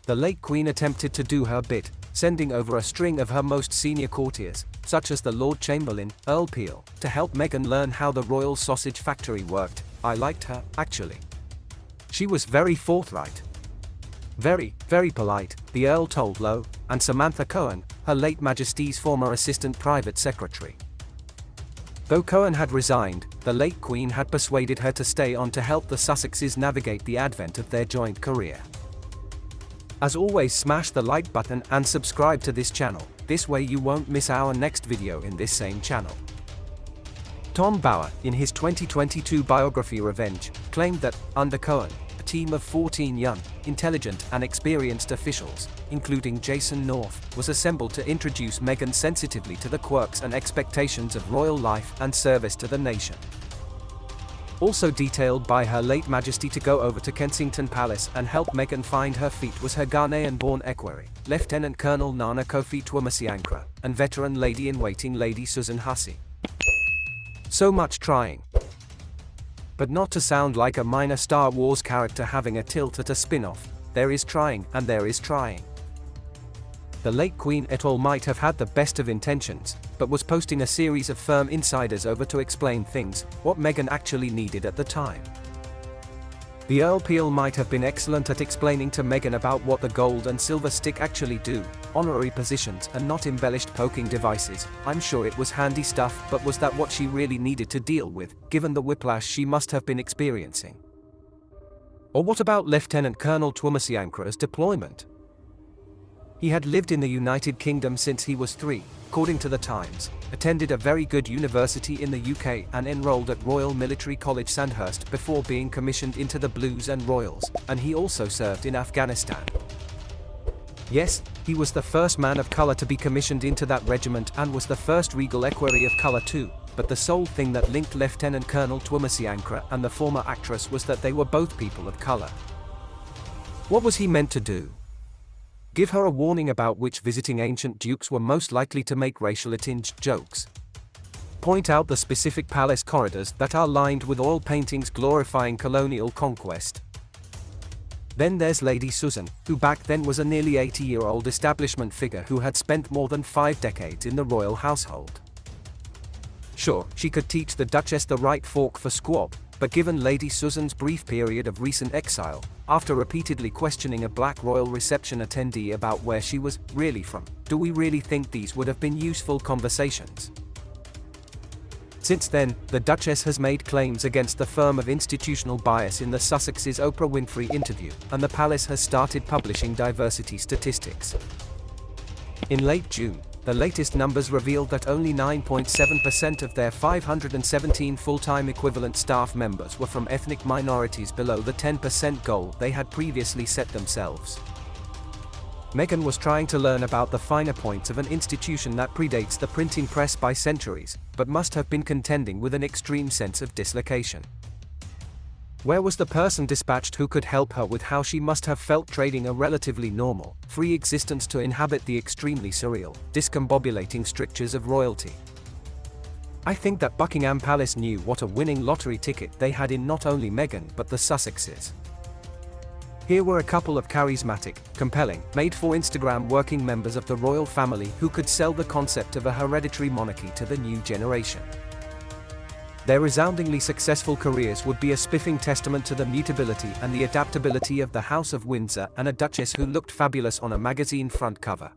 The late Queen attempted to do her bit, sending over a string of her most senior courtiers, such as the Lord Chamberlain, Earl Peel, to help Meghan learn how the royal sausage factory worked. I liked her, actually. She was very forthright. Very, very polite, the Earl told Lowe and Samantha Cohen, her late Majesty's former assistant private secretary. Though Cohen had resigned, the late Queen had persuaded her to stay on to help the Sussexes navigate the advent of their joint career. As always, smash the like button and subscribe to this channel, this way you won't miss our next video in this same channel. Tom Bower, in his 2022 biography Revenge, claimed that, under Cohen, a team of 14 young, intelligent and experienced officials, including Jason North, was assembled to introduce Meghan sensitively to the quirks and expectations of royal life and service to the nation. Also detailed by Her Late Majesty to go over to Kensington Palace and help Meghan find her feet was her Ghanaian-born equerry, Lieutenant Colonel Nana Kofi Twumasi Yankra, and veteran lady-in-waiting Lady Susan Hussey. So much trying. But not to sound like a minor Star Wars character having a tilt at a spin-off, there is trying and there is trying. The late Queen et al. Might have had the best of intentions, but was posting a series of firm insiders over to explain things, what Meghan actually needed at the time. The Earl Peel might have been excellent at explaining to Meghan about what the gold and silver stick actually do, honorary positions and not embellished poking devices. I'm sure it was handy stuff, but was that what she really needed to deal with, given the whiplash she must have been experiencing? Or what about Lieutenant Colonel Twumasi Yankra's deployment? He had lived in the United Kingdom since he was 3, according to the Times, attended a very good university in the UK and enrolled at Royal Military College Sandhurst before being commissioned into the Blues and Royals, and he also served in Afghanistan. Yes, he was the first man of colour to be commissioned into that regiment and was the first regal equerry of colour too, but the sole thing that linked Lieutenant Colonel Twumasi Yankra and the former actress was that they were both people of colour. What was he meant to do? Give her a warning about which visiting ancient dukes were most likely to make racially tinged jokes? Point out the specific palace corridors that are lined with oil paintings glorifying colonial conquest? Then there's Lady Susan, who back then was a nearly 80-year-old establishment figure who had spent more than 5 decades in the royal household. Sure, she could teach the Duchess the right fork for squab, but given Lady Susan's brief period of recent exile, after repeatedly questioning a black royal reception attendee about where she was really from, do we really think these would have been useful conversations? Since then, the Duchess has made claims against the firm of institutional bias in the Sussexes' Oprah Winfrey interview, and the palace has started publishing diversity statistics. In late June, the latest numbers revealed that only 9.7% of their 517 full-time equivalent staff members were from ethnic minorities, below the 10% goal they had previously set themselves. Meghan was trying to learn about the finer points of an institution that predates the printing press by centuries, but must have been contending with an extreme sense of dislocation. Where was the person dispatched who could help her with how she must have felt trading a relatively normal, free existence to inhabit the extremely surreal, discombobulating strictures of royalty? I think that Buckingham Palace knew what a winning lottery ticket they had in not only Meghan but the Sussexes. Here were a couple of charismatic, compelling, made-for-Instagram working members of the royal family who could sell the concept of a hereditary monarchy to the new generation. Their resoundingly successful careers would be a spiffing testament to the mutability and the adaptability of the House of Windsor and a Duchess who looked fabulous on a magazine front cover.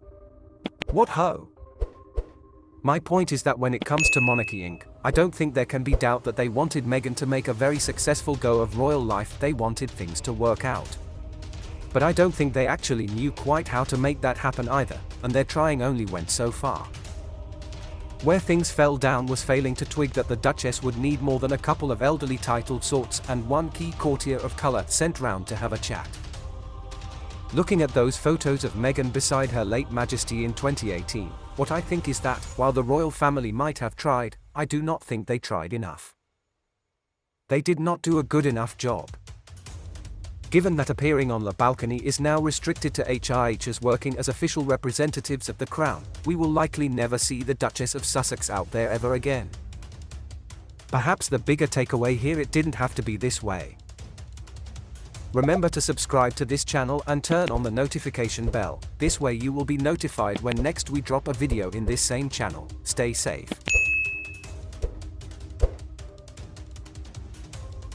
What ho! My point is that when it comes to Monarchy Inc., I don't think there can be doubt that they wanted Meghan to make a very successful go of royal life. They wanted things to work out. But I don't think they actually knew quite how to make that happen either, and their trying only went so far. Where things fell down was failing to twig that the Duchess would need more than a couple of elderly titled sorts and one key courtier of colour sent round to have a chat. Looking at those photos of Meghan beside Her Late Majesty in 2018, what I think is that, while the royal family might have tried, I do not think they tried enough. They did not do a good enough job. Given that appearing on the balcony is now restricted to HRHs working as official representatives of the Crown, we will likely never see the Duchess of Sussex out there ever again. Perhaps the bigger takeaway here: it didn't have to be this way. Remember to subscribe to this channel and turn on the notification bell. This way you will be notified when next we drop a video in this same channel. Stay safe.